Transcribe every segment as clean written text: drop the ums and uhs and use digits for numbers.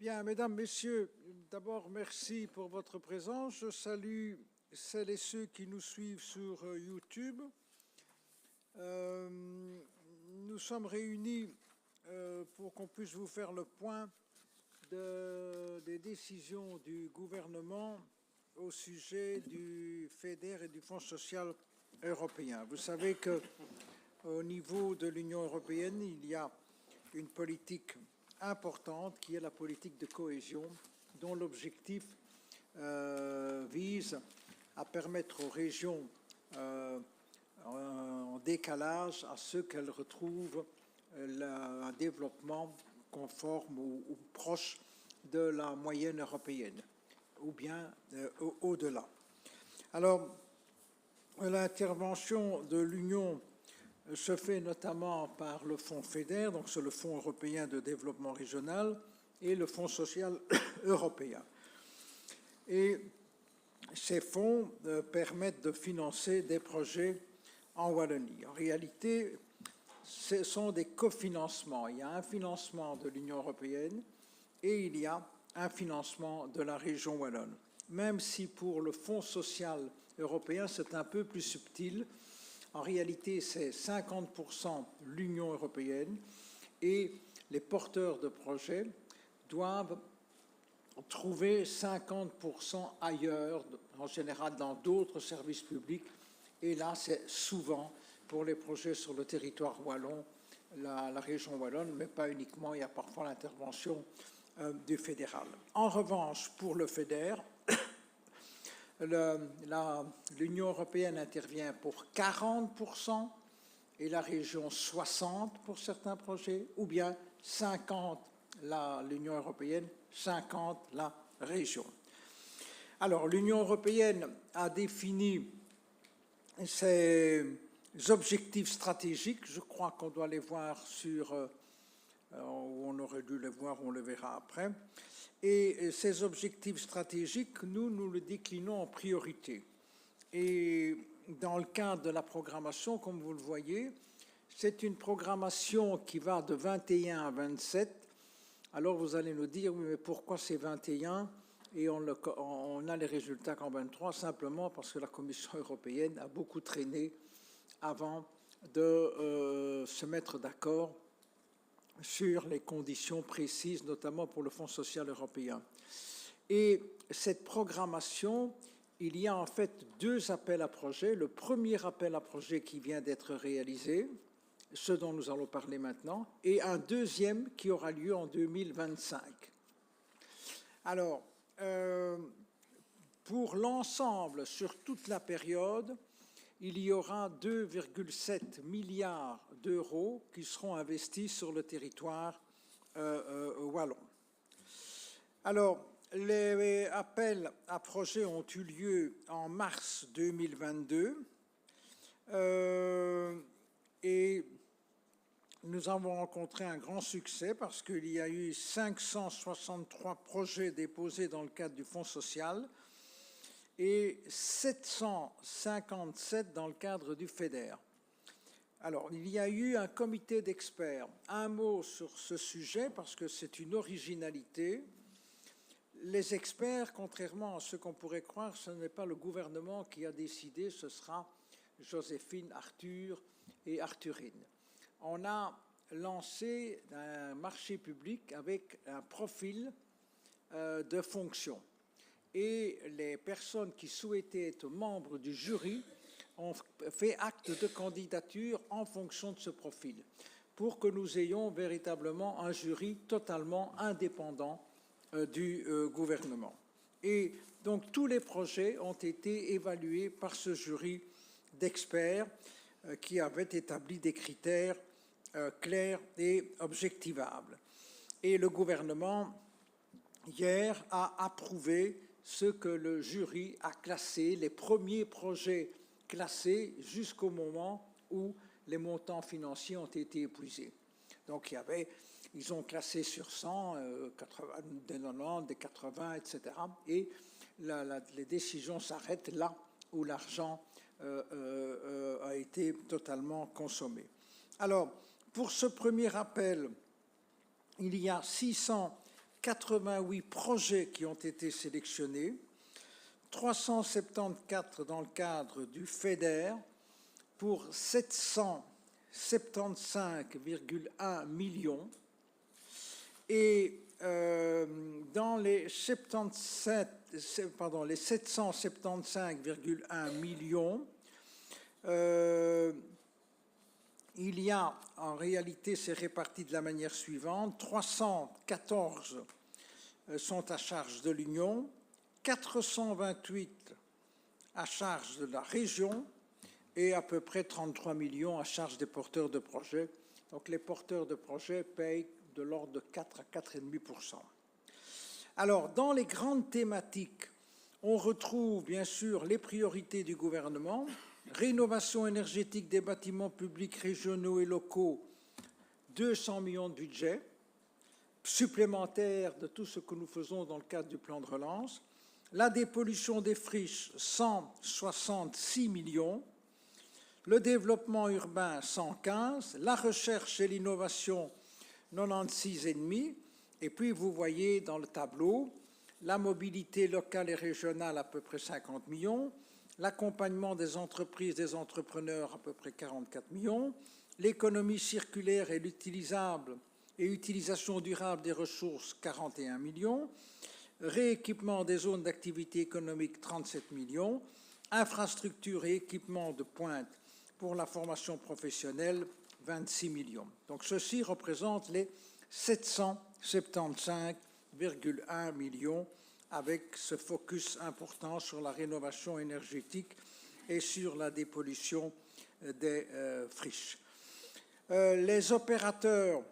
Bien, mesdames, messieurs, d'abord, merci pour votre présence. Je salue celles et ceux qui nous suivent sur YouTube. Nous sommes réunis pour qu'on puisse vous faire le point des décisions du gouvernement au sujet du FEDER et du Fonds social européen. Vous savez qu'au niveau de l'Union européenne, il y a une politique importante qui est la politique de cohésion, dont l'objectif vise à permettre aux régions en décalage à ce qu'elles retrouvent un développement conforme ou proche de la moyenne européenne, ou bien au-delà. Alors, l'intervention de l'Union se fait notamment par le Fonds FEDER, donc c'est le Fonds européen de développement régional, et le Fonds social européen. Et ces fonds permettent de financer des projets en Wallonie. En réalité, ce sont des cofinancements. Il y a un financement de l'Union européenne et il y a un financement de la région wallonne. Même si pour le Fonds social européen, c'est un peu plus subtil. En réalité, c'est 50% l'Union européenne et les porteurs de projets doivent trouver 50% ailleurs, en général dans d'autres services publics. Et là, c'est souvent pour les projets sur le territoire wallon, la région wallonne, mais pas uniquement, il y a parfois l'intervention du fédéral. En revanche, pour le FEDER, l'Union européenne intervient pour 40% et la région 60% pour certains projets, ou bien 50% l'Union européenne, 50% la région. Alors, l'Union européenne a défini ses objectifs stratégiques. Je crois qu'on doit les voir on aurait dû les voir, on le verra après. Et ces objectifs stratégiques, nous le déclinons en priorité. Et dans le cadre de la programmation, comme vous le voyez, c'est une programmation qui va de 21 à 27. Alors vous allez nous dire, oui, mais pourquoi c'est 21 et on a les résultats qu'en 23? Simplement parce que la Commission européenne a beaucoup traîné avant de se mettre d'accord sur les conditions précises, notamment pour le Fonds social européen. Et cette programmation, il y a en fait deux appels à projets. Le premier appel à projet qui vient d'être réalisé, ce dont nous allons parler maintenant, et un deuxième qui aura lieu en 2025. Alors, pour l'ensemble, sur toute la période, il y aura 2,7 milliards d'euros qui seront investis sur le territoire wallon. Alors, les appels à projets ont eu lieu en mars 2022 et nous avons rencontré un grand succès parce qu'il y a eu 563 projets déposés dans le cadre du Fonds social et 757 dans le cadre du FEDER. Alors, il y a eu un comité d'experts. Un mot sur ce sujet, parce que c'est une originalité. Les experts, contrairement à ce qu'on pourrait croire, ce n'est pas le gouvernement qui a décidé, ce sera Joséphine, Arthur et Arthurine. On a lancé un marché public avec un profil de fonction. Et les personnes qui souhaitaient être membres du jury ont fait acte de candidature en fonction de ce profil, pour que nous ayons véritablement un jury totalement indépendant du gouvernement. Et donc tous les projets ont été évalués par ce jury d'experts qui avait établi des critères clairs et objectivables. Et le gouvernement, hier, a approuvé ce que le jury a classé, les premiers projets classés jusqu'au moment où les montants financiers ont été épuisés. Donc ils ont classé sur 100, 80, des 90, des 80, etc. Et les décisions s'arrêtent là où l'argent a été totalement consommé. Alors, pour ce premier appel, il y a 600 88 projets qui ont été sélectionnés, 374 dans le cadre du FEDER pour 775,1 millions. Et dans les 775,1 millions, il y a, en réalité, c'est réparti de la manière suivante, 314 sont à charge de l'Union, 428 à charge de la région et à peu près 33 millions à charge des porteurs de projets. Donc les porteurs de projets payent de l'ordre de 4 à 4,5%. Alors, dans les grandes thématiques, on retrouve bien sûr les priorités du gouvernement, rénovation énergétique des bâtiments publics régionaux et locaux, 200 millions de budget, supplémentaire de tout ce que nous faisons dans le cadre du plan de relance, la dépollution des friches, 166 millions, le développement urbain, 115, la recherche et l'innovation, 96,5, et puis vous voyez dans le tableau la mobilité locale et régionale à peu près 50 millions, l'accompagnement des entreprises, des entrepreneurs à peu près 44 millions, l'économie circulaire et utilisation durable des ressources 41 millions, rééquipement des zones d'activité économique 37 millions, infrastructures et équipements de pointe pour la formation professionnelle 26 millions. Donc ceci représente les 775,1 millions avec ce focus important sur la rénovation énergétique et sur la dépollution des friches. Les opérateurs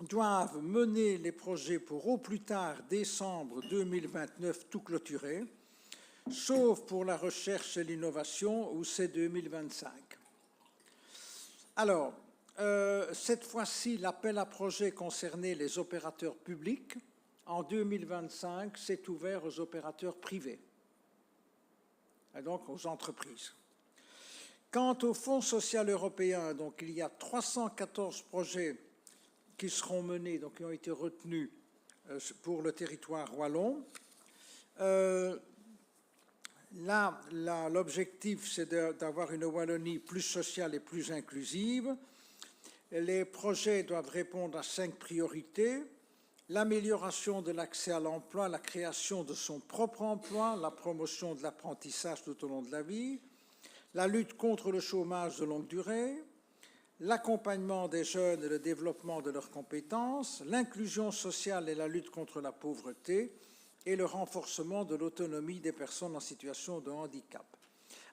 doivent mener les projets pour au plus tard décembre 2029 tout clôturer, sauf pour la recherche et l'innovation où c'est 2025. Alors, cette fois-ci, l'appel à projet concernait les opérateurs publics. En 2025, c'est ouvert aux opérateurs privés, et donc aux entreprises. Quant au Fonds social européen, donc il y a 314 projets qui seront menés, donc qui ont été retenus pour le territoire wallon. Là, l'objectif, c'est d'avoir une Wallonie plus sociale et plus inclusive. Les projets doivent répondre à 5 priorités. L'amélioration de l'accès à l'emploi, la création de son propre emploi, la promotion de l'apprentissage tout au long de la vie, la lutte contre le chômage de longue durée, l'accompagnement des jeunes et le développement de leurs compétences, l'inclusion sociale et la lutte contre la pauvreté et le renforcement de l'autonomie des personnes en situation de handicap.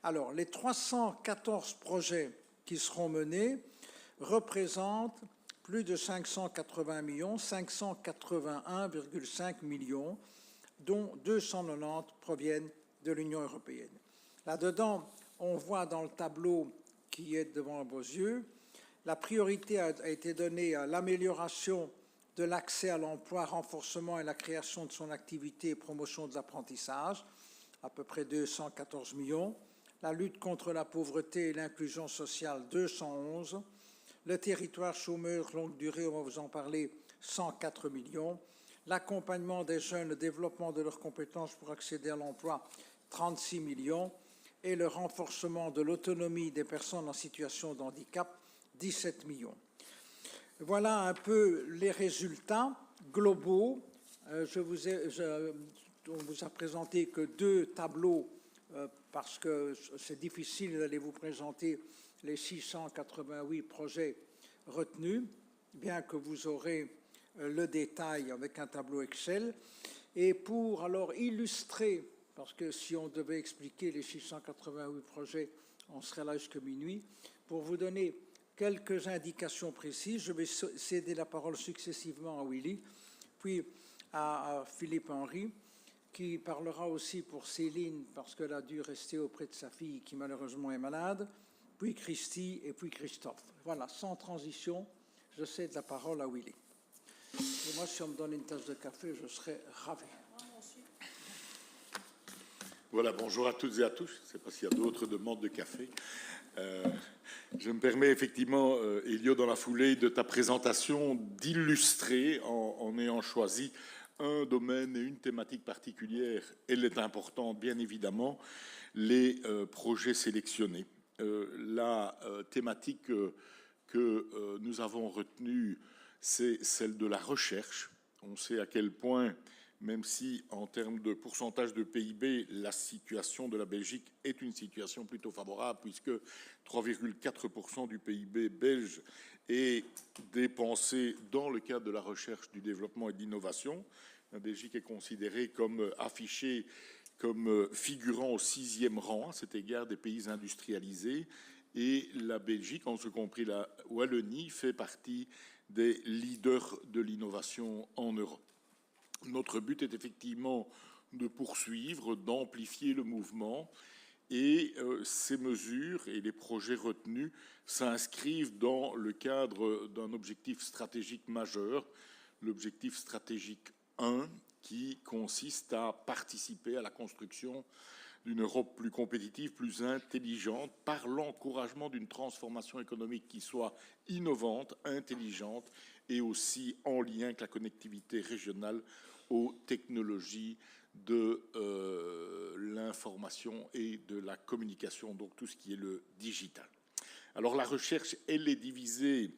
Alors, les 314 projets qui seront menés représentent plus de 580 millions, 581,5 millions, dont 290 proviennent de l'Union européenne. Là-dedans, on voit dans le tableau qui est devant vos yeux, la priorité a été donnée à l'amélioration de l'accès à l'emploi, renforcement et la création de son activité et promotion de l'apprentissage, à peu près 214 millions, la lutte contre la pauvreté et l'inclusion sociale, 211, le territoire chômeur longue durée, on va vous en parler, 104 millions, l'accompagnement des jeunes, le développement de leurs compétences pour accéder à l'emploi, 36 millions, et le renforcement de l'autonomie des personnes en situation de handicap, 17 millions. Voilà un peu les résultats globaux. On vous a présenté que 2 tableaux parce que c'est difficile d'aller vous présenter les 688 projets retenus, bien que vous aurez le détail avec un tableau Excel. Et pour alors illustrer, parce que si on devait expliquer les 688 projets, on serait là jusqu'à minuit, pour vous donner quelques indications précises, je vais céder la parole successivement à Willy, puis à Philippe Henry, qui parlera aussi pour Céline, parce qu'elle a dû rester auprès de sa fille qui malheureusement est malade, puis Christy et puis Christophe. Voilà, sans transition, je cède la parole à Willy. Et moi, si on me donne une tasse de café, je serai ravi. Voilà, bonjour à toutes et à tous. Je ne sais pas s'il y a d'autres demandes de café. Je me permets effectivement, Elio, dans la foulée de ta présentation, d'illustrer en ayant choisi un domaine et une thématique particulière. Elle est importante, bien évidemment, les projets sélectionnés. La thématique que nous avons retenue, c'est celle de la recherche. On sait à quel point, même si en termes de pourcentage de PIB, la situation de la Belgique est une situation plutôt favorable, puisque 3,4% du PIB belge est dépensé dans le cadre de la recherche, du développement et de l'innovation. La Belgique est considérée comme affichée comme figurant au 6e rang à cet égard des pays industrialisés. Et la Belgique, en ce compris la Wallonie, fait partie des leaders de l'innovation en Europe. Notre but est effectivement de poursuivre, d'amplifier le mouvement, et ces mesures et les projets retenus s'inscrivent dans le cadre d'un objectif stratégique majeur, l'objectif stratégique 1, qui consiste à participer à la construction d'une Europe plus compétitive, plus intelligente, par l'encouragement d'une transformation économique qui soit innovante, intelligente et aussi en lien avec la connectivité régionale aux technologies de l'information et de la communication, donc tout ce qui est le digital. Alors la recherche, elle est divisée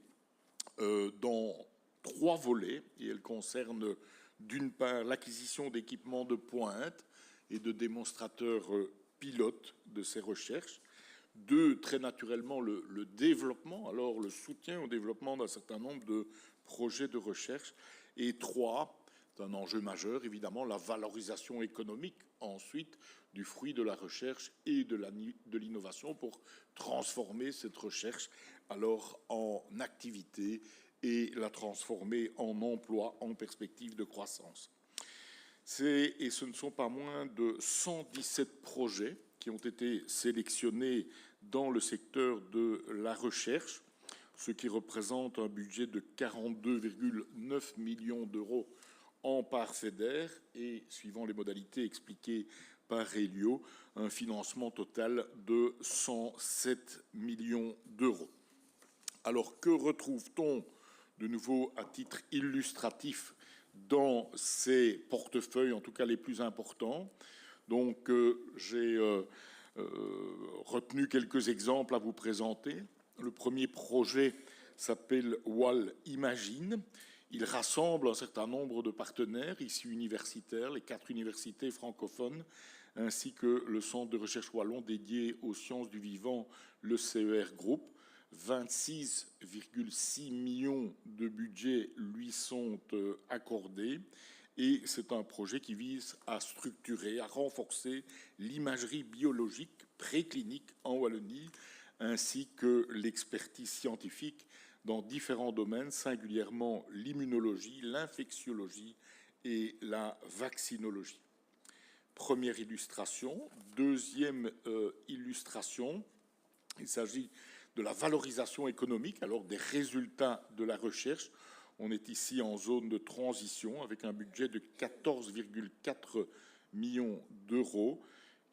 dans 3 volets et elle concerne d'une part l'acquisition d'équipements de pointe et de démonstrateurs pilotes de ces recherches. 2, très naturellement, le développement, alors le soutien au développement d'un certain nombre de projets de recherche. Et 3, c'est un enjeu majeur, évidemment, la valorisation économique, ensuite, du fruit de la recherche et de l'innovation pour transformer cette recherche alors en activité et la transformer en emploi, en perspective de croissance. Et ce ne sont pas moins de 117 projets qui ont été sélectionnés dans le secteur de la recherche, ce qui représente un budget de 42,9 millions d'euros en part FEDER et, suivant les modalités expliquées par Elio, un financement total de 107 millions d'euros. Alors, que retrouve-t-on de nouveau à titre illustratif dans ces portefeuilles, en tout cas les plus importants? Donc, j'ai retenu quelques exemples à vous présenter. Le premier projet s'appelle WAL Imagine. Il rassemble un certain nombre de partenaires ici universitaires, les 4 universités francophones, ainsi que le centre de recherche wallon dédié aux sciences du vivant, le CER Group. 26,6 millions de budget lui sont accordés et c'est un projet qui vise à structurer, à renforcer l'imagerie biologique préclinique en Wallonie ainsi que l'expertise scientifique dans différents domaines, singulièrement l'immunologie, l'infectiologie et la vaccinologie. Première illustration. Deuxième illustration, il s'agit de la valorisation économique, alors des résultats de la recherche. On est ici en zone de transition avec un budget de 14,4 millions d'euros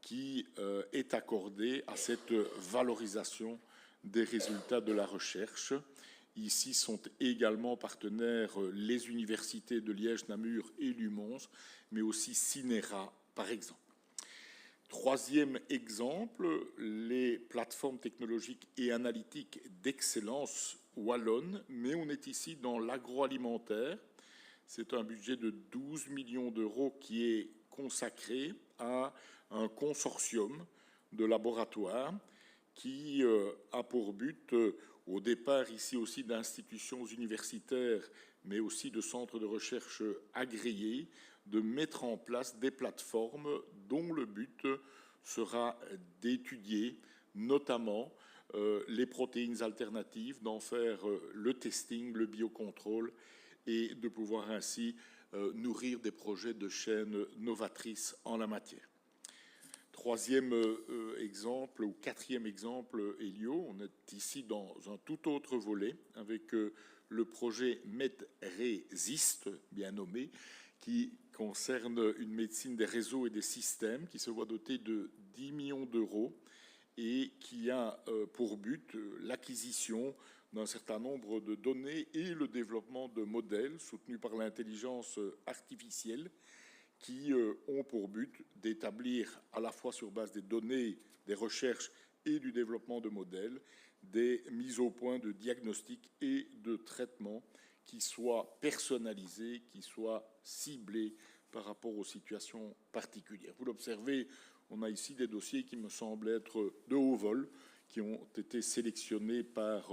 qui est accordé à cette valorisation des résultats de la recherche. Ici sont également partenaires les universités de Liège, Namur et Lumons, mais aussi CINERA, par exemple. Troisième exemple, les plateformes technologiques et analytiques d'excellence wallonne, mais on est ici dans l'agroalimentaire. C'est un budget de 12 millions d'euros qui est consacré à un consortium de laboratoires qui a pour but, au départ ici aussi d'institutions universitaires, mais aussi de centres de recherche agréés, de mettre en place des plateformes dont le but sera d'étudier notamment les protéines alternatives, d'en faire le testing, le biocontrôle et de pouvoir ainsi nourrir des projets de chaînes novatrices en la matière. Troisième exemple, ou quatrième exemple, Elio, on est ici dans un tout autre volet avec le projet MedRésist, bien nommé, qui concerne une médecine des réseaux et des systèmes qui se voit dotée de 10 millions d'euros et qui a pour but l'acquisition d'un certain nombre de données et le développement de modèles soutenus par l'intelligence artificielle qui ont pour but d'établir, à la fois sur base des données, des recherches et du développement de modèles, des mises au point de diagnostics et de traitements qui soient personnalisés, qui soient ciblés par rapport aux situations particulières. Vous l'observez, on a ici des dossiers qui me semblent être de haut vol, qui ont été sélectionnés par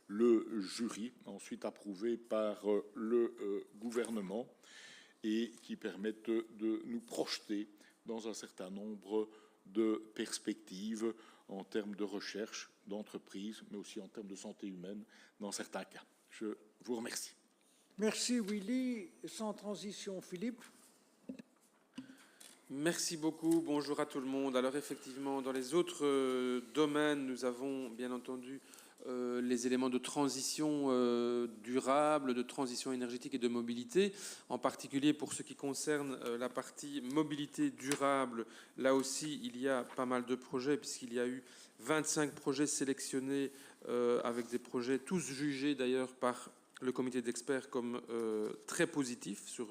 le jury, ensuite approuvés par le gouvernement, et qui permettent de nous projeter dans un certain nombre de perspectives en termes de recherche, d'entreprise, mais aussi en termes de santé humaine dans certains cas. Je vous remercie. Merci Willy. Sans transition, Philippe. Merci beaucoup. Bonjour à tout le monde. Alors effectivement, dans les autres domaines, nous avons bien entendu les éléments de transition durable, de transition énergétique et de mobilité. En particulier pour ce qui concerne la partie mobilité durable, là aussi, il y a pas mal de projets puisqu'il y a eu 25 projets sélectionnés avec des projets tous jugés d'ailleurs par le comité d'experts comme très positifs sur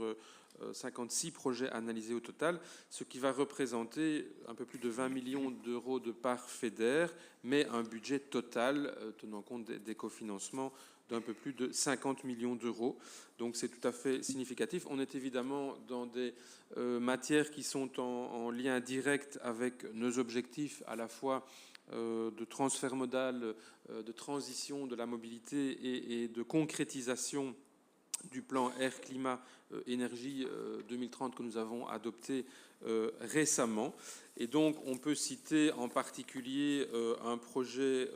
56 projets analysés au total, ce qui va représenter un peu plus de 20 millions d'euros de part FEDER, mais un budget total, tenant compte des cofinancements, d'un peu plus de 50 millions d'euros. Donc c'est tout à fait significatif. On est évidemment dans des matières qui sont en lien direct avec nos objectifs, à la fois de transfert modal, de transition de la mobilité et de concrétisation du plan Air-Climat-Énergie 2030 que nous avons adopté récemment. Et donc, on peut citer en particulier un projet,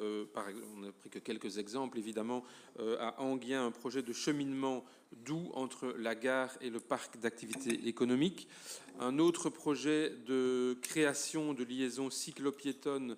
on n'a pris que quelques exemples, évidemment, à Enghien, un projet de cheminement doux entre la gare et le parc d'activités économiques. Un autre projet de création de liaisons cyclo-piétonnes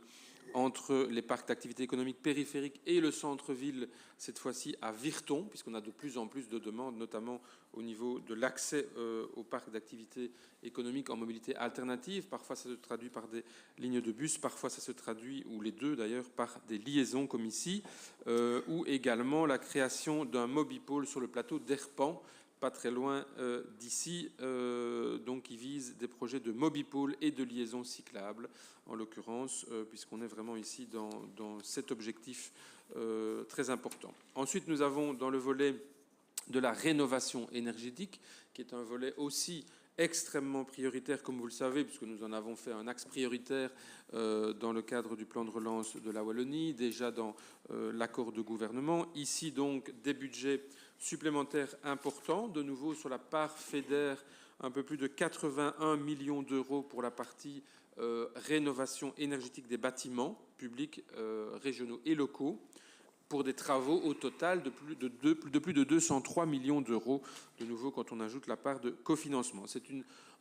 entre les parcs d'activités économiques périphériques et le centre-ville, cette fois-ci à Virton, puisqu'on a de plus en plus de demandes, notamment au niveau de l'accès aux parcs d'activités économiques en mobilité alternative. Parfois, ça se traduit par des lignes de bus, parfois ça se traduit, ou les deux d'ailleurs, par des liaisons comme ici, ou également la création d'un mobipôle sur le plateau d'Erpan, pas très loin d'ici, donc qui vise des projets de mobipôle et de liaison cyclable, en l'occurrence, puisqu'on est vraiment ici dans cet objectif très important. Ensuite, nous avons dans le volet de la rénovation énergétique, qui est un volet aussi extrêmement prioritaire, comme vous le savez, puisque nous en avons fait un axe prioritaire dans le cadre du plan de relance de la Wallonie, déjà dans l'accord de gouvernement. Ici, donc, des budgets supplémentaires importants, de nouveau sur la part FEDER, un peu plus de 81 millions d'euros pour la partie rénovation énergétique des bâtiments publics, régionaux et locaux, pour des travaux au total de plus de 203 millions d'euros, de nouveau quand on ajoute la part de cofinancement. C'est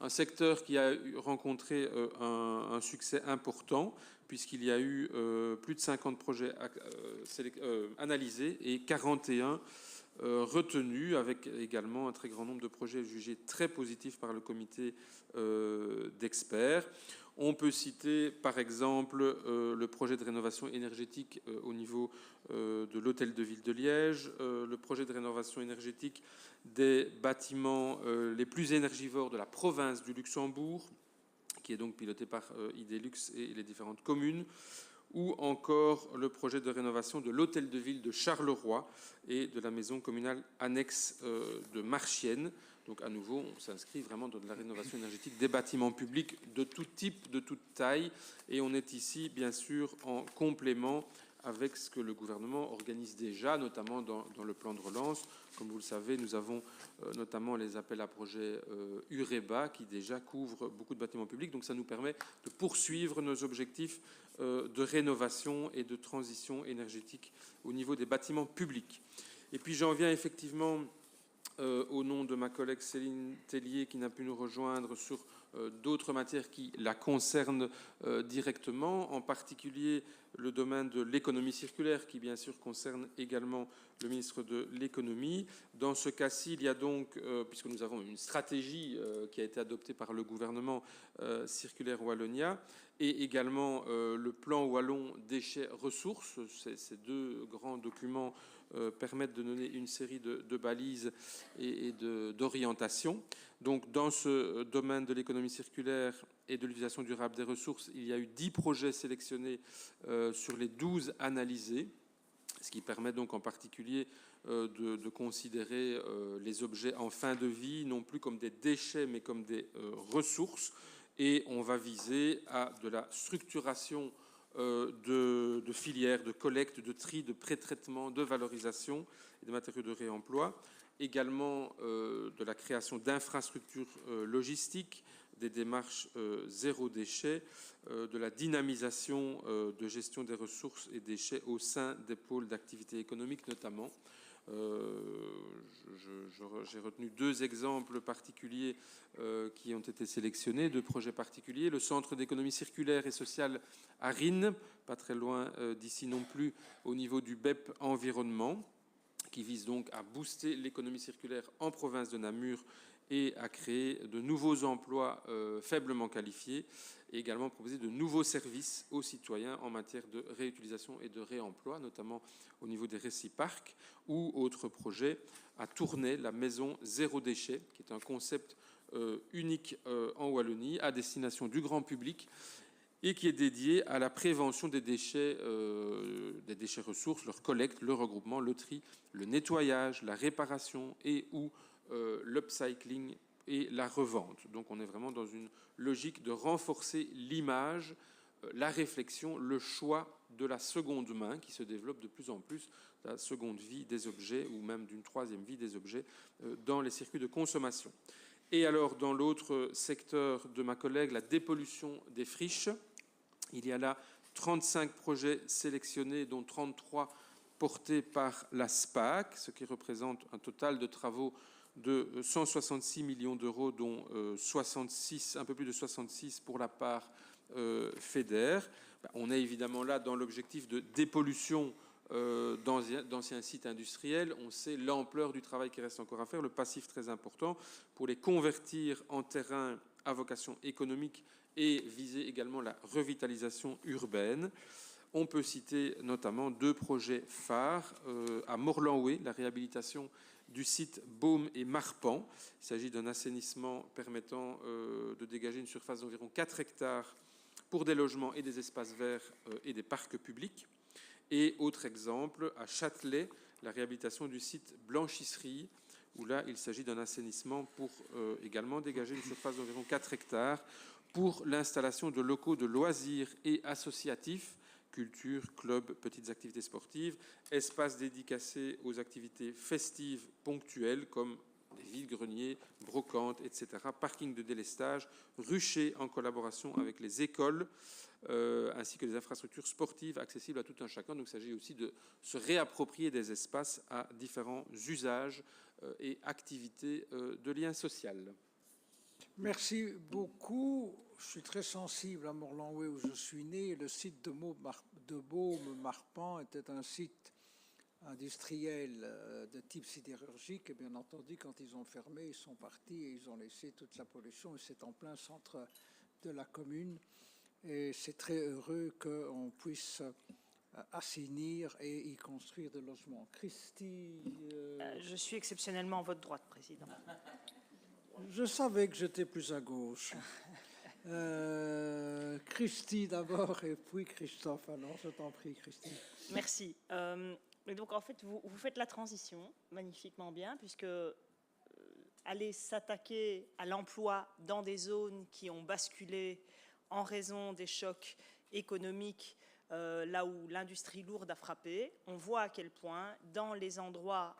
un secteur qui a rencontré un succès important, puisqu'il y a eu plus de 50 projets analysés et 41 retenus, avec également un très grand nombre de projets jugés très positifs par le comité d'experts. On peut citer par exemple le projet de rénovation énergétique au niveau de l'hôtel de ville de Liège, le projet de rénovation énergétique des bâtiments les plus énergivores de la province du Luxembourg, qui est donc piloté par Idelux et les différentes communes, ou encore le projet de rénovation de l'hôtel de ville de Charleroi et de la maison communale annexe de Marchienne. Donc à nouveau, on s'inscrit vraiment dans de la rénovation énergétique des bâtiments publics de tout type, de toute taille. Et on est ici, bien sûr, en complément avec ce que le gouvernement organise déjà, notamment dans le plan de relance. Comme vous le savez, nous avons notamment les appels à projets UREBA qui déjà couvrent beaucoup de bâtiments publics. Donc ça nous permet de poursuivre nos objectifs de rénovation et de transition énergétique au niveau des bâtiments publics. Et puis j'en viens effectivement au nom de ma collègue Céline Tellier qui n'a pu nous rejoindre sur d'autres matières qui la concernent directement, en particulier le domaine de l'économie circulaire, qui bien sûr concerne également le ministre de l'économie. Dans ce cas-ci, il y a donc, puisque nous avons une stratégie qui a été adoptée par le gouvernement circulaire Wallonia, et également le plan wallon déchets ressources. Ces deux grands documents permettent de donner une série de balises et d'orientations. Donc, dans ce domaine de l'économie circulaire et de l'utilisation durable des ressources, il y a eu 10 projets sélectionnés sur les 12 analysés, ce qui permet donc en particulier de considérer les objets en fin de vie non plus comme des déchets mais comme des ressources. Et on va viser à de la structuration de filières, de collecte, de tri, de pré-traitement, de valorisation et de matériaux de réemploi. Également de la création d'infrastructures logistiques, des démarches zéro déchet, de la dynamisation de gestion des ressources et déchets au sein des pôles d'activité économique notamment. J'ai retenu 2 exemples particuliers qui ont été sélectionnés, 2 projets particuliers. Le Centre d'économie circulaire et sociale à Rinnes, pas très loin d'ici non plus, au niveau du BEP Environnement, qui vise donc à booster l'économie circulaire en province de Namur et à créer de nouveaux emplois faiblement qualifiés, et également proposer de nouveaux services aux citoyens en matière de réutilisation et de réemploi, notamment au niveau des réciparcs, ou autre projet à Tournai, la maison zéro déchet, qui est un concept unique en Wallonie à destination du grand public et qui est dédié à la prévention des déchets ressources, leur collecte, le regroupement, le tri, le nettoyage, la réparation et ou l'upcycling et la revente. Donc on est vraiment dans une logique de renforcer l'image, la réflexion, le choix de la seconde main qui se développe de plus en plus, la seconde vie des objets ou même d'une troisième vie des objets dans les circuits de consommation. Et alors dans l'autre secteur de ma collègue, la dépollution des friches, il y a là 35 projets sélectionnés, dont 33 portés par la SPAC, ce qui représente un total de travaux de 166 millions d'euros, dont 66, un peu plus de 66 pour la part FEDER. On est évidemment là dans l'objectif de dépollution d'anciens sites industriels. On sait l'ampleur du travail qui reste encore à faire, le passif très important, pour les convertir en terrain à vocation économique et viser également la revitalisation urbaine. On peut citer notamment 2 projets phares à Morlanoué, la réhabilitation du site Baume et Marpan. Il s'agit d'un assainissement permettant de dégager une surface d'environ 4 hectares pour des logements et des espaces verts et des parcs publics. Et autre exemple, à Châtelet, la réhabilitation du site Blanchisserie, où là, il s'agit d'un assainissement pour également dégager une surface d'environ 4 hectares pour l'installation de locaux de loisirs et associatifs, culture, clubs, petites activités sportives, espaces dédicacés aux activités festives ponctuelles comme des vides-greniers, brocantes, etc., parking de délestage, ruchers en collaboration avec les écoles, ainsi que des infrastructures sportives accessibles à tout un chacun. Donc il s'agit aussi de se réapproprier des espaces à différents usages et activités de lien social. Merci beaucoup. Je suis très sensible à Morlanoué où je suis né. Le site de Baume-Marpan était un site industriel de type sidérurgique. Et bien entendu, quand ils ont fermé, ils sont partis et ils ont laissé toute la pollution. Et c'est en plein centre de la commune. Et c'est très heureux qu'on puisse assainir et y construire des logements. Christy Je suis exceptionnellement à votre droite, Président. Je savais que j'étais plus à gauche. Christy d'abord et puis Christophe. Alors, je t'en prie, Christy. Merci. Et donc, en fait, vous faites la transition magnifiquement bien, puisque aller s'attaquer à l'emploi dans des zones qui ont basculé en raison des chocs économiques, là où l'industrie lourde a frappé, on voit à quel point, dans les endroits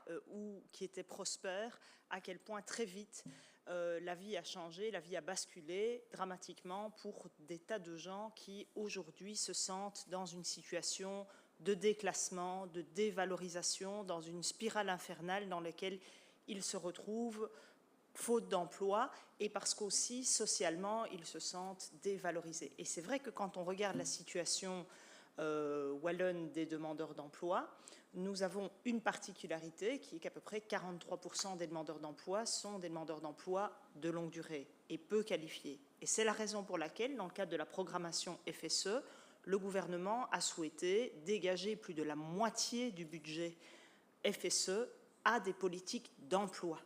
qui étaient prospères, à quel point très vite la vie a changé, la vie a basculé dramatiquement pour des tas de gens qui aujourd'hui se sentent dans une situation de déclassement, de dévalorisation, dans une spirale infernale dans laquelle ils se retrouvent faute d'emploi et parce qu'aussi socialement ils se sentent dévalorisés. Et c'est vrai que quand on regarde la situation wallonne des demandeurs d'emploi, nous avons une particularité qui est qu'à peu près 43% des demandeurs d'emploi sont des demandeurs d'emploi de longue durée et peu qualifiés. Et c'est la raison pour laquelle, dans le cadre de la programmation FSE, le gouvernement a souhaité dégager plus de la moitié du budget FSE à des politiques d'emploi.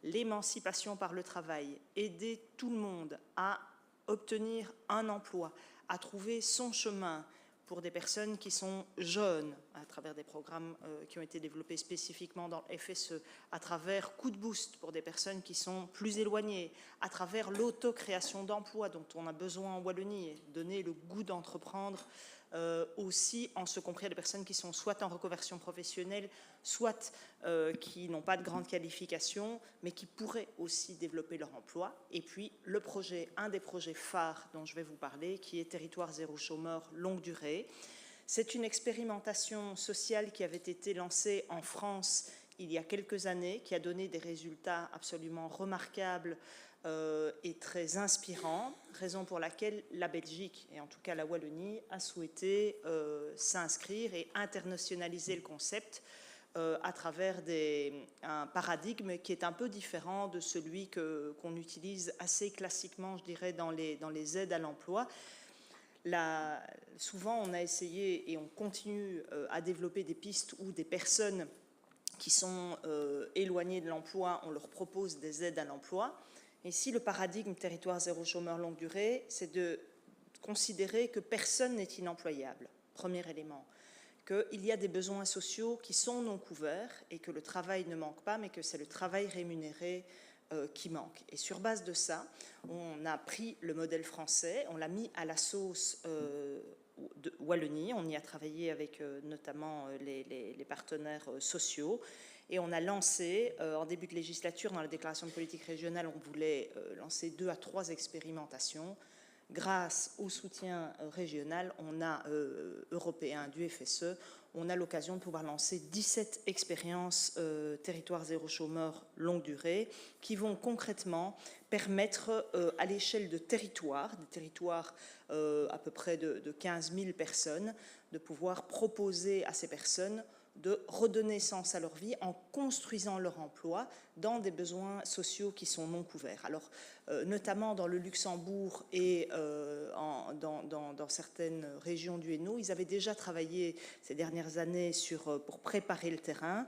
L'émancipation par le travail, aider tout le monde à obtenir un emploi, à trouver son chemin pour des personnes qui sont jeunes, à travers des programmes qui ont été développés spécifiquement dans le FSE, à travers Coup de Boost pour des personnes qui sont plus éloignées, à travers l'autocréation d'emplois dont on a besoin en Wallonie, et donner le goût d'entreprendre aussi en ce compris à des personnes qui sont soit en reconversion professionnelle, soit qui n'ont pas de grande qualification, mais qui pourraient aussi développer leur emploi. Et puis le projet, un des projets phares dont je vais vous parler, qui est Territoire zéro chômeur longue durée. C'est une expérimentation sociale qui avait été lancée en France il y a quelques années, qui a donné des résultats absolument remarquables et très inspirant, raison pour laquelle la Belgique, et en tout cas la Wallonie, a souhaité s'inscrire et internationaliser le concept à travers un paradigme qui est un peu différent de celui qu'on utilise assez classiquement, je dirais, dans les aides à l'emploi. Souvent, on a essayé et on continue à développer des pistes où des personnes qui sont éloignées de l'emploi, on leur propose des aides à l'emploi. Ici, le paradigme territoire zéro chômeur longue durée, c'est de considérer que personne n'est inemployable, premier élément, qu'il y a des besoins sociaux qui sont non couverts et que le travail ne manque pas, mais que c'est le travail rémunéré qui manque. Et sur base de ça, on a pris le modèle français, on l'a mis à la sauce de Wallonie, on y a travaillé avec notamment les partenaires sociaux. Et on a lancé, en début de législature, dans la déclaration de politique régionale, on voulait lancer 2 à 3 expérimentations. Grâce au soutien régional, européen du FSE, on a l'occasion de pouvoir lancer 17 expériences territoire zéro chômeur longue durée qui vont concrètement permettre à l'échelle de territoires, des territoires à peu près de 15 000 personnes, de pouvoir proposer à ces personnes de redonner sens à leur vie en construisant leur emploi dans des besoins sociaux qui sont non couverts. Alors, notamment dans le Luxembourg et dans certaines régions du Hainaut, ils avaient déjà travaillé ces dernières années pour préparer le terrain.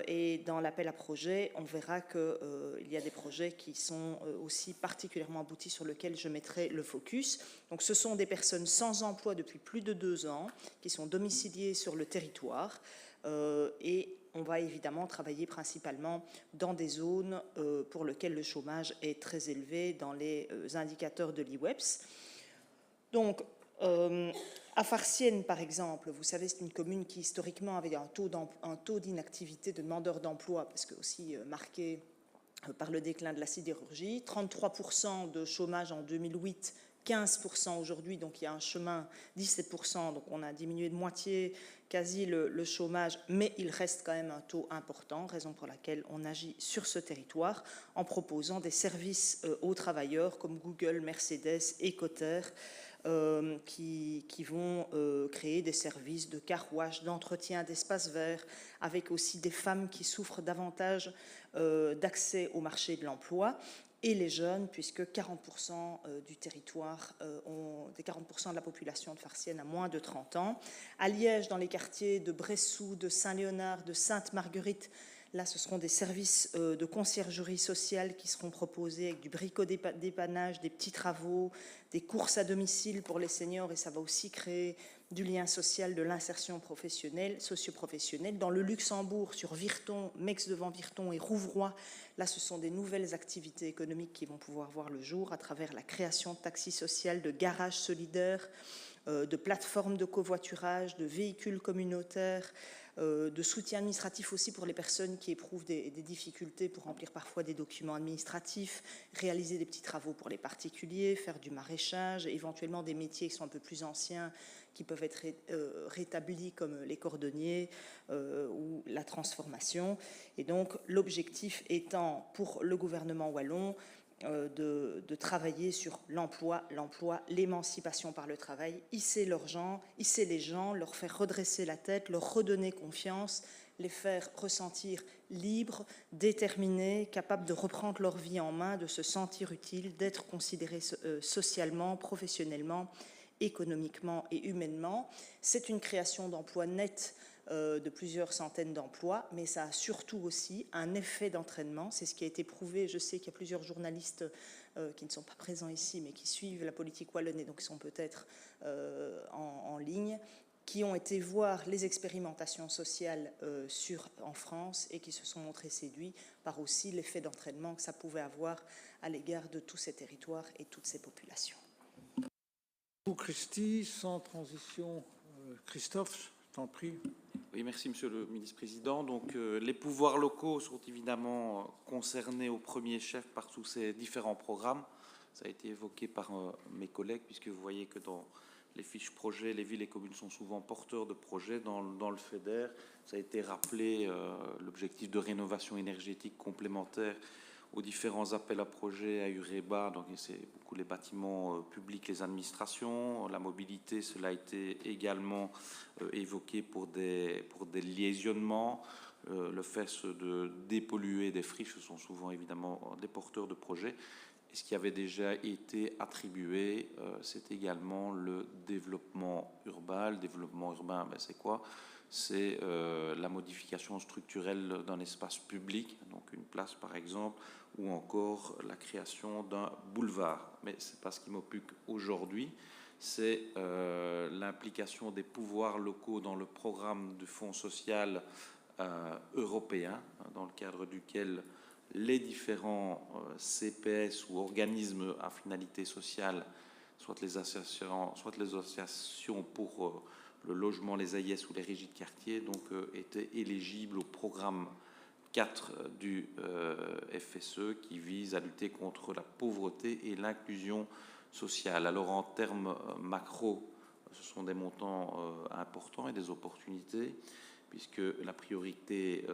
Et dans l'appel à projets, on verra qu'il y a des projets qui sont aussi particulièrement aboutis sur lesquels je mettrai le focus. Donc ce sont des personnes sans emploi depuis plus de 2 ans qui sont domiciliées sur le territoire et on va évidemment travailler principalement dans des zones pour lesquelles le chômage est très élevé dans les indicateurs de l'IWEPS. Donc, à Farciennes, par exemple, vous savez, c'est une commune qui historiquement avait un taux d'inactivité de demandeurs d'emploi, parce que aussi marqué par le déclin de la sidérurgie, 33% de chômage en 2008, 15% aujourd'hui, donc il y a un chemin, 17%, donc on a diminué de moitié quasi le chômage, mais il reste quand même un taux important, raison pour laquelle on agit sur ce territoire en proposant des services aux travailleurs comme Google, Mercedes, Ecoter, qui vont créer des services de car wash, d'entretien d'espaces verts, avec aussi des femmes qui souffrent davantage d'accès au marché de l'emploi, et les jeunes, puisque 40% du territoire, 40% de la population de Farciennes a moins de 30 ans. À Liège, dans les quartiers de Bressou, de Saint-Léonard, de Sainte-Marguerite, là, ce seront des services de conciergerie sociale qui seront proposés avec du bricot-dépannage, des petits travaux, des courses à domicile pour les seniors, et ça va aussi créer du lien social, de l'insertion professionnelle, socio-professionnelle. Dans le Luxembourg, sur Virton, Mex-devant-Virton et Rouvroy, là, ce sont des nouvelles activités économiques qui vont pouvoir voir le jour à travers la création de taxis sociaux, de garages solidaires, de plateformes de covoiturage, de véhicules communautaires, de soutien administratif aussi pour les personnes qui éprouvent des difficultés pour remplir parfois des documents administratifs, réaliser des petits travaux pour les particuliers, faire du maraîchage, éventuellement des métiers qui sont un peu plus anciens, qui peuvent être rétablis comme les cordonniers ou la transformation. Et donc l'objectif étant pour le gouvernement wallon de travailler sur l'emploi, l'émancipation par le travail, hisser les gens, leur faire redresser la tête, leur redonner confiance, les faire ressentir libres, déterminés, capables de reprendre leur vie en main, de se sentir utiles, d'être considérés socialement, professionnellement, économiquement et humainement. C'est une création d'emplois nets de plusieurs centaines d'emplois, mais ça a surtout aussi un effet d'entraînement. C'est ce qui a été prouvé. Je sais qu'il y a plusieurs journalistes qui ne sont pas présents ici, mais qui suivent la politique wallonne et donc qui sont peut-être en ligne, qui ont été voir les expérimentations sociales en France et qui se sont montrés séduits par aussi l'effet d'entraînement que ça pouvait avoir à l'égard de tous ces territoires et toutes ces populations. Christy, sans transition, Christophe, je t'en prie. Oui, merci Monsieur le Ministre-Président. Donc, les pouvoirs locaux sont évidemment concernés au premier chef par tous ces différents programmes. Ça a été évoqué par mes collègues, puisque vous voyez que dans les fiches projets, les villes et communes sont souvent porteurs de projets. Dans le FEDER, ça a été rappelé, l'objectif de rénovation énergétique complémentaire aux différents appels à projets à Ureba, donc c'est beaucoup les bâtiments publics, les administrations, la mobilité, cela a été également évoqué pour des liaisonnements, le fait de dépolluer des friches, ce sont souvent évidemment des porteurs de projets. Et ce qui avait déjà été attribué, c'est également le développement urbain. Le développement urbain, ben c'est quoi ? C'est la modification structurelle d'un espace public, donc une place par exemple, ou encore la création d'un boulevard. Mais ce n'est pas ce qui m'occupe aujourd'hui, c'est l'implication des pouvoirs locaux dans le programme du Fonds social européen, dans le cadre duquel les différents CPS ou organismes à finalité sociale, soit les associations pour le logement, les AIS ou les régies de quartier, donc étaient éligibles au programme 4 du FSE qui vise à lutter contre la pauvreté et l'inclusion sociale. Alors en termes macro, ce sont des montants importants et des opportunités, puisque la priorité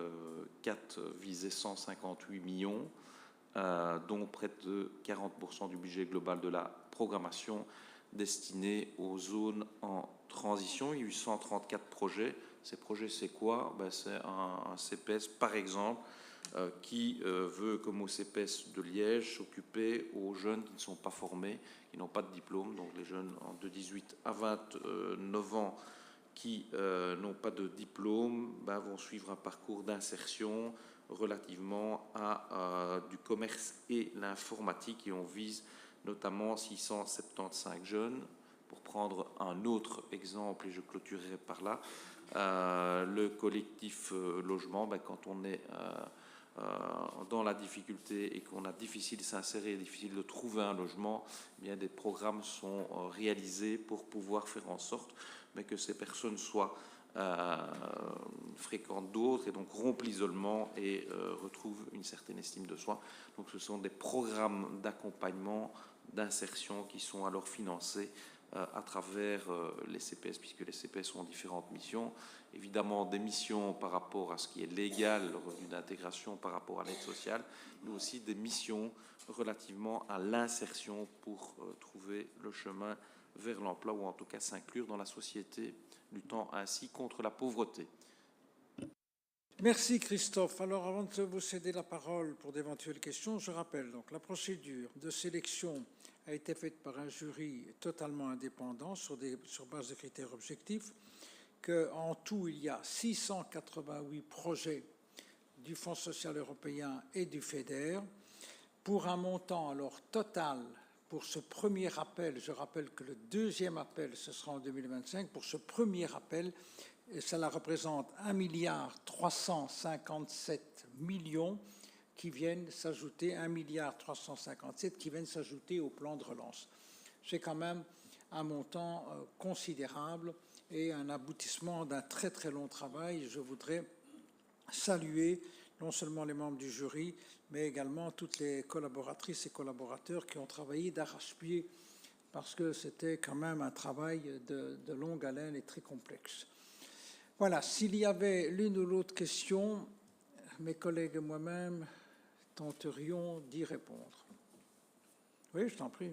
4 visait 158 millions, dont près de 40% du budget global de la programmation destiné aux zones en transition. Il y a eu 134 projets. Ces projets, c'est quoi ? Ben, c'est un CPS, par exemple, qui veut, comme au CPS de Liège, s'occuper aux jeunes qui ne sont pas formés, qui n'ont pas de diplôme, donc les jeunes de 18 à 29 ans qui n'ont pas de diplôme ben, vont suivre un parcours d'insertion relativement à du commerce et l'informatique, et on vise notamment 675 jeunes. Pour prendre un autre exemple, et je clôturerai par là, le collectif logement, ben, quand on est dans la difficulté et qu'on a difficile de s'insérer, difficile de trouver un logement, eh bien des programmes sont réalisés pour pouvoir faire en sorte mais que ces personnes soient fréquentent d'autres et donc rompent l'isolement et retrouvent une certaine estime de soi. Donc ce sont des programmes d'accompagnement, d'insertion qui sont alors financés à travers les CPS, puisque les CPS ont différentes missions. Évidemment, des missions par rapport à ce qui est légal, le revenu d'intégration par rapport à l'aide sociale, mais aussi des missions relativement à l'insertion pour trouver le chemin vers l'emploi ou en tout cas s'inclure dans la société, luttant ainsi contre la pauvreté. Merci Christophe. Alors avant de vous céder la parole pour d'éventuelles questions, je rappelle donc la procédure de sélection a été faite par un jury totalement indépendant sur base de critères objectifs, qu'en tout il y a 688 projets du Fonds social européen et du FEDER pour un montant alors total. Pour ce premier appel, je rappelle que le deuxième appel, ce sera en 2025. Pour ce premier appel, cela représente 1,357 milliard qui viennent s'ajouter, 1,357 qui viennent s'ajouter au plan de relance. C'est quand même un montant considérable et un aboutissement d'un très très long travail. Je voudrais saluer non seulement les membres du jury, mais également toutes les collaboratrices et collaborateurs qui ont travaillé d'arrache-pied, parce que c'était quand même un travail de longue haleine et très complexe. Voilà, s'il y avait l'une ou l'autre question, mes collègues et moi-même tenterions d'y répondre. Oui, je t'en prie.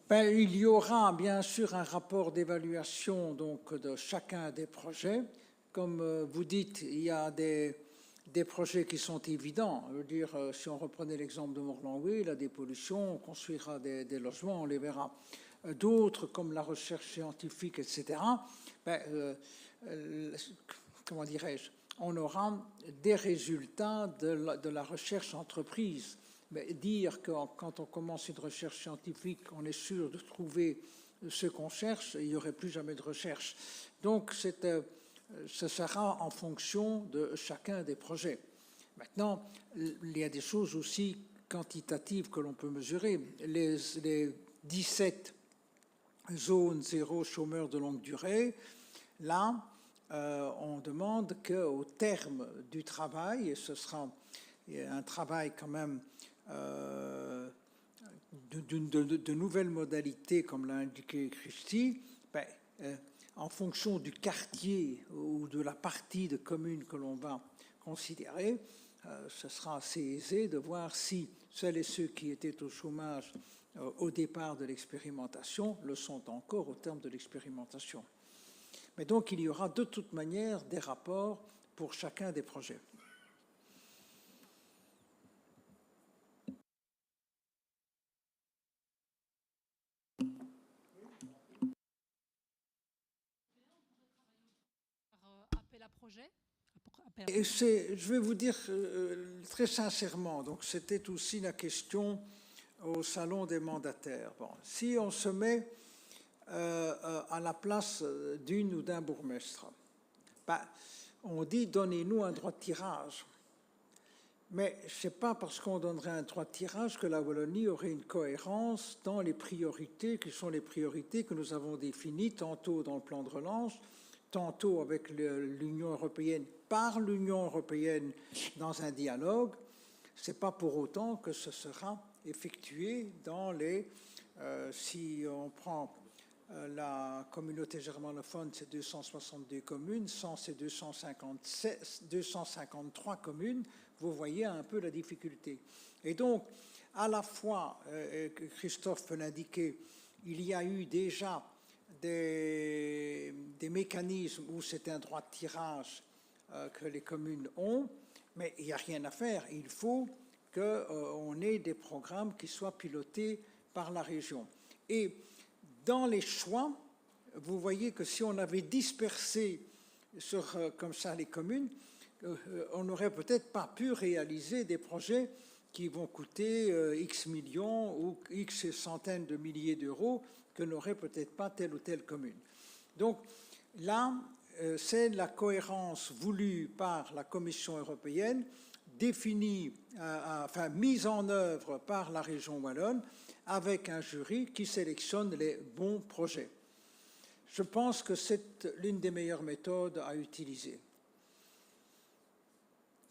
Ben, il y aura bien sûr un rapport d'évaluation donc de chacun des projets. Comme vous dites, il y a des projets qui sont évidents. Je veux dire, si on reprenait l'exemple de Morlanlouis, la dépollution, on construira des logements, on les verra. D'autres, comme la recherche scientifique, etc., comment dirais-je, on aura des résultats de la recherche entreprise. Mais dire que quand on commence une recherche scientifique, on est sûr de trouver ce qu'on cherche, il n'y aurait plus jamais de recherche. Donc, ce sera en fonction de chacun des projets. Maintenant, il y a des choses aussi quantitatives que l'on peut mesurer. Les 17 zones zéro chômeur de longue durée, là, on demande qu'au terme du travail, et ce sera un travail quand même de nouvelles modalités, comme l'a indiqué Christy, en fonction du quartier ou de la partie de commune que l'on va considérer, ce sera assez aisé de voir si celles et ceux qui étaient au chômage au départ de l'expérimentation le sont encore au terme de l'expérimentation. Mais donc, il y aura de toute manière des rapports pour chacun des projets. Et je vais vous dire très sincèrement, donc c'était aussi la question au salon des mandataires. Bon, si on se met à la place d'une ou d'un bourgmestre, on dit donnez-nous un droit de tirage. Mais ce n'est pas parce qu'on donnerait un droit de tirage que la Wallonie aurait une cohérence dans les priorités qui sont les priorités que nous avons définies tantôt dans le plan de relance, tantôt avec l'Union européenne, par l'Union européenne dans un dialogue. Ce n'est pas pour autant que ce sera effectué dans les... si on prend la communauté germanophone, c'est 262 communes, sans ces 253 communes, vous voyez un peu la difficulté. Et donc, à la fois, Christophe peut l'indiquer, il y a eu déjà des mécanismes où c'est un droit de tirage que les communes ont, mais il n'y a rien à faire. Il faut qu'on ait des programmes qui soient pilotés par la région. Et dans les choix, vous voyez que si on avait dispersé comme ça les communes, on n'aurait peut-être pas pu réaliser des projets qui vont coûter X millions ou X centaines de milliers d'euros que n'aurait peut-être pas telle ou telle commune. Donc là, c'est la cohérence voulue par la Commission européenne, définie, enfin mise en œuvre par la région wallonne, avec un jury qui sélectionne les bons projets. Je pense que c'est l'une des meilleures méthodes à utiliser.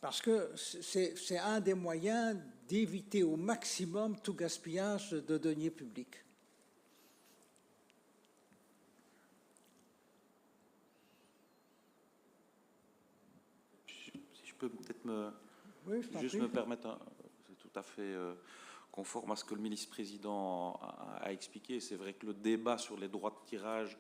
Parce que c'est un des moyens d'éviter au maximum tout gaspillage de deniers publics. Si je peux peut-être me permettre, c'est tout à fait conforme à ce que le ministre-président a expliqué. C'est vrai que le débat sur les droits de tirage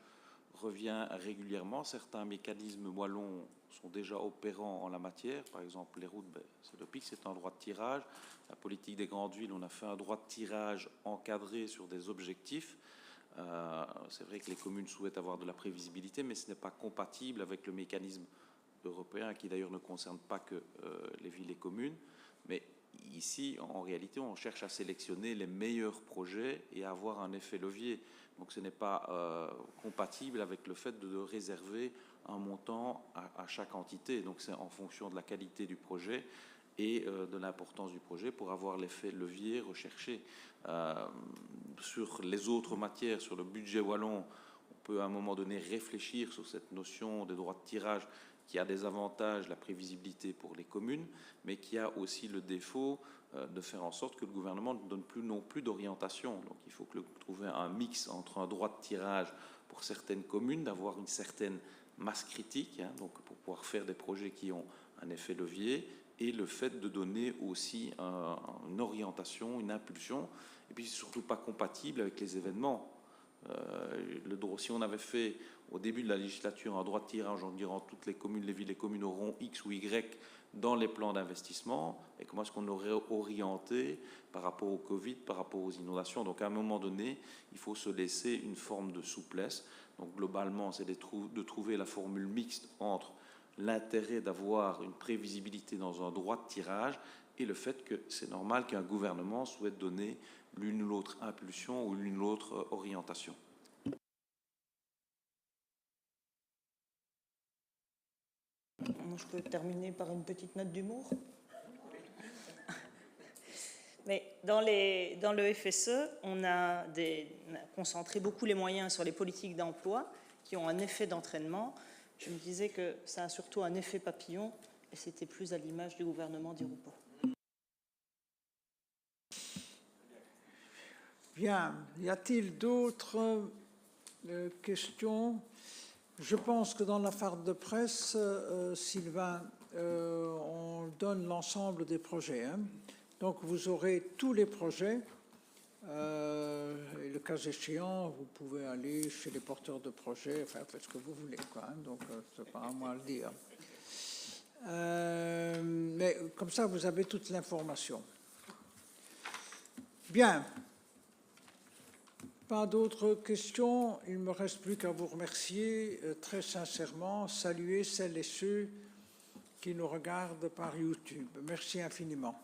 revient régulièrement. Certains mécanismes wallons sont déjà opérants en la matière. Par exemple, les routes, c'est le PIC, c'est un droit de tirage. La politique des grandes villes, on a fait un droit de tirage encadré sur des objectifs. C'est vrai que les communes souhaitent avoir de la prévisibilité, mais ce n'est pas compatible avec le mécanisme européen, qui d'ailleurs ne concerne pas que les villes et communes. Mais ici, en réalité, on cherche à sélectionner les meilleurs projets et à avoir un effet levier. Donc ce n'est pas compatible avec le fait de réserver un montant à chaque entité. Donc c'est en fonction de la qualité du projet et de l'importance du projet pour avoir l'effet levier recherché. Sur les autres matières, sur le budget wallon, on peut à un moment donné réfléchir sur cette notion des droits de tirage qui a des avantages, la prévisibilité pour les communes, mais qui a aussi le défaut de faire en sorte que le gouvernement ne donne plus non plus d'orientation. Donc il faut trouver un mix entre un droit de tirage pour certaines communes, d'avoir une certaine masse critique, hein, donc pour pouvoir faire des projets qui ont un effet levier, et le fait de donner aussi une orientation, une impulsion, et puis c'est surtout pas compatible avec les événements. Si on avait fait au début de la législature un droit de tirage en disant toutes les communes, les villes et communes auront X ou Y dans les plans d'investissement, et comment est-ce qu'on aurait orienté par rapport au Covid, par rapport aux inondations. Donc à un moment donné, il faut se laisser une forme de souplesse. Donc globalement, c'est de trouver la formule mixte entre l'intérêt d'avoir une prévisibilité dans un droit de tirage et le fait que c'est normal qu'un gouvernement souhaite donner l'une ou l'autre impulsion ou l'une ou l'autre orientation. Je peux terminer par une petite note d'humour. Mais dans le FSE, on a concentré beaucoup les moyens sur les politiques d'emploi qui ont un effet d'entraînement. Je me disais que ça a surtout un effet papillon et c'était plus à l'image du gouvernement d'Irupo. Bien, y a-t-il d'autres questions? Je pense que dans la phare de presse, Sylvain, on donne l'ensemble des projets. Hein. Donc vous aurez tous les projets. Et le cas échéant, vous pouvez aller chez les porteurs de projets, enfin faites ce que vous voulez, quoi. Hein. Donc c'est pas à moi à le dire. Mais comme ça, vous avez toute l'information. Bien. Pas d'autres questions. Il ne me reste plus qu'à vous remercier très sincèrement, saluer celles et ceux qui nous regardent par YouTube. Merci infiniment.